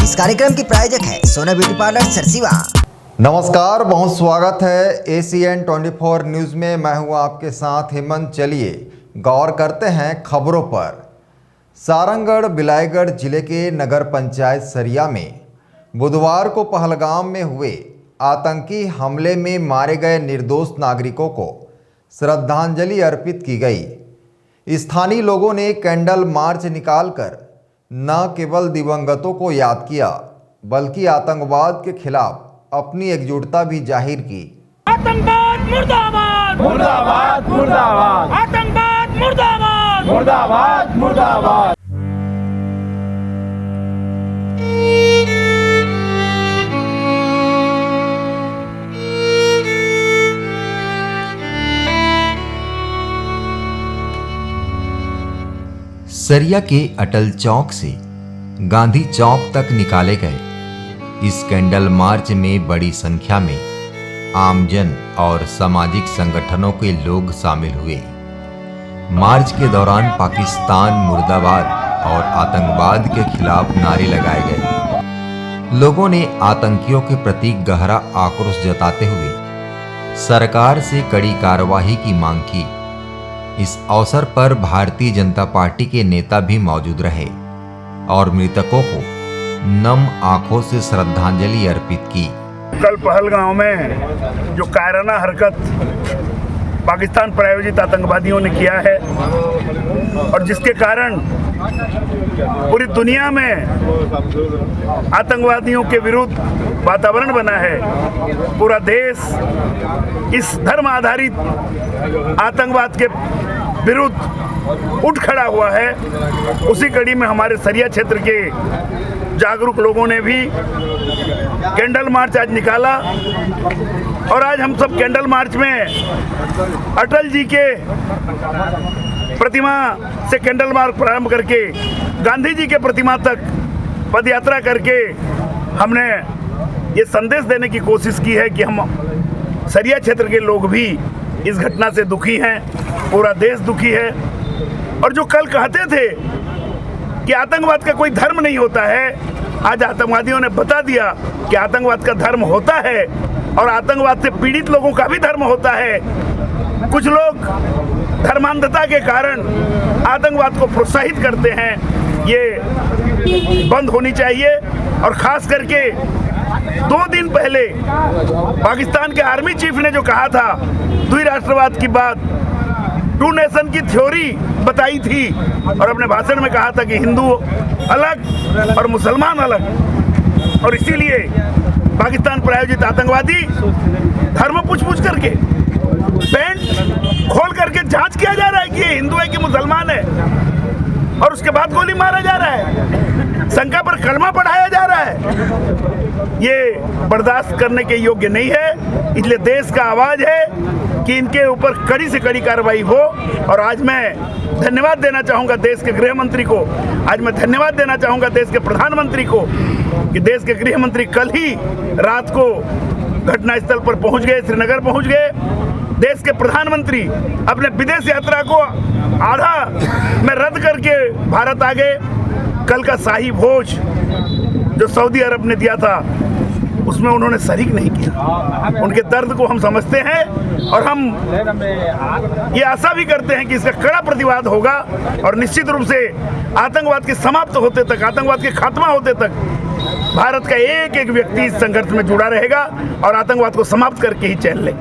इस कार्यक्रम की प्रायोजक है सोना ब्यूटी पार्लर सरसीवा। नमस्कार, बहुत स्वागत है ACN 24 न्यूज़ में। मैं हूं आपके साथ हेमंत। चलिए गौर करते हैं खबरों पर। सारंगढ़ बिलाईगढ़ जिले के नगर पंचायत सरिया में बुधवार को पहलगाम में हुए आतंकी हमले में मारे गए निर्दोष नागरिकों को श्रद्धांजलि अर्पित की गई। स्थानीय लोगों ने कैंडल मार्च निकालकर न केवल दिवंगतों को याद किया बल्कि आतंकवाद के खिलाफ अपनी एकजुटता भी जाहिर की। आतंकवाद मुर्दाबाद मुर्दाबाद मुर्दाबाद आतंकवाद मुर्दाबाद मुर्दाबाद मुर्दाबाद। सरिया के अटल चौक से गांधी चौक तक निकाले गए इस कैंडल मार्च में बड़ी संख्या में आमजन और सामाजिक संगठनों के लोग शामिल हुए। मार्च के दौरान पाकिस्तान मुर्दाबाद और आतंकवाद के खिलाफ नारे लगाए गए। लोगों ने आतंकियों के प्रति गहरा आक्रोश जताते हुए सरकार से कड़ी कार्रवाई की मांग की। इस अवसर पर भारतीय जनता पार्टी के नेता भी मौजूद रहे और मृतकों को नम आंखों से श्रद्धांजलि अर्पित की। कल पहलगाम में जो कायराना हरकत पाकिस्तान प्रायोजित आतंकवादियों ने किया है और जिसके कारण पूरी दुनिया में आतंकवादियों के विरुद्ध वातावरण बना है, पूरा देश इस धर्म आधारित आतंकवाद के विरुद्ध उठ खड़ा हुआ है। उसी कड़ी में हमारे सरिया क्षेत्र के जागरूक लोगों ने भी कैंडल मार्च आज निकाला और आज हम सब कैंडल मार्च में अटल जी के प्रतिमा से कैंडल मार्च प्रारंभ करके गांधी जी के प्रतिमा तक पदयात्रा करके हमने ये संदेश देने की कोशिश की है कि हम सरिया क्षेत्र के लोग भी इस घटना से दुखी हैं, पूरा देश दुखी है। और जो कल कहते थे कि आतंकवाद का कोई धर्म नहीं होता है, आज आतंकवादियों ने बता दिया कि आतंकवाद का धर्म होता है और आतंकवाद से पीड़ित लोगों का भी धर्म होता है। कुछ लोग धर्मांधता के कारण आतंकवाद को प्रोत्साहित करते हैं, ये बंद होनी चाहिए। और खास करके 2 दिन पहले पाकिस्तान के आर्मी चीफ ने जो कहा था द्विराष्ट्रवाद की बात, 2 नेशन की थ्योरी बताई थी और अपने भाषण में कहा था कि हिंदू अलग और मुसलमान अलग। और इसीलिए पाकिस्तान प्रायोजित आतंकवादी धर्म पूछ करके पैंट खोल करके जांच किया जा रहा है कि ये हिंदू है कि मुसलमान है और उसके बाद गोली मारा जा रहा है, शंका पर कलमा पढ़ाया जा रहा है। ये बर्दाश्त करने के योग्य नहीं है। इसलिए देश का आवाज है कि इनके ऊपर कड़ी से कड़ी कार्रवाई हो। और आज मैं धन्यवाद देना चाहूँगा देश के गृह मंत्री को, आज मैं धन्यवाद देना चाहूँगा देश के प्रधानमंत्री को कि देश के गृह मंत्री कल ही रात को घटनास्थल पर पहुँच गए, श्रीनगर पहुँच गए। देश के प्रधानमंत्री अपने विदेश यात्रा को आधा में रद्द करके भारत आ गए। कल का शाही भोज जो सऊदी अरब ने दिया था उसमें उन्होंने शरीक नहीं किया। उनके दर्द को हम समझते हैं और हम ये आशा भी करते हैं कि इसका कड़ा प्रतिवाद होगा और निश्चित रूप से आतंकवाद के समाप्त होते तक, आतंकवाद के खात्मा होते तक भारत का एक एक व्यक्ति इस संघर्ष में जुड़ा रहेगा और आतंकवाद को समाप्त करके ही चैन ले।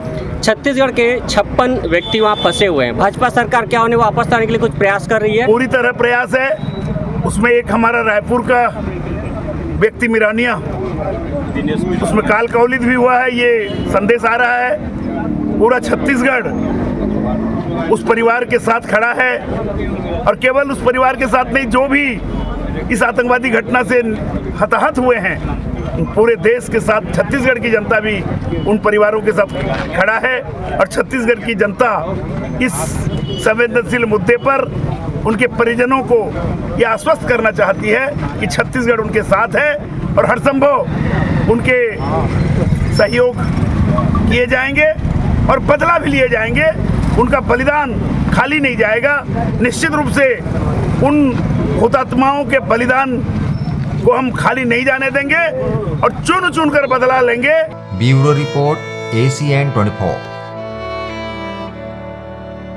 छत्तीसगढ़ के 56 व्यक्ति वहाँ फंसे हुए हैं। भाजपा सरकार क्या उन्हें वापस लाने के लिए कुछ प्रयास कर रही है? पूरी तरह प्रयास है। उसमें एक हमारा रायपुर का व्यक्ति मिरानिया, उसमें काल कौलित भी हुआ है, ये संदेश आ रहा है। पूरा छत्तीसगढ़ उस परिवार के साथ खड़ा है और केवल उस परिवार के साथ नहीं, जो भी इस आतंकवादी घटना से हताहत हुए हैं, पूरे देश के साथ छत्तीसगढ़ की जनता भी उन परिवारों के साथ खड़ा है। और छत्तीसगढ़ की जनता इस संवेदनशील मुद्दे पर उनके परिजनों को यह आश्वस्त करना चाहती है कि छत्तीसगढ़ उनके साथ है और हर संभव उनके सहयोग किए जाएंगे और बदला भी लिए जाएंगे। उनका बलिदान खाली नहीं जाएगा। निश्चित रूप से उन हुतात्माओं के बलिदान को हम खाली नहीं जाने देंगे और चुन चुन कर बदला लेंगे। Bureau report ACN 24।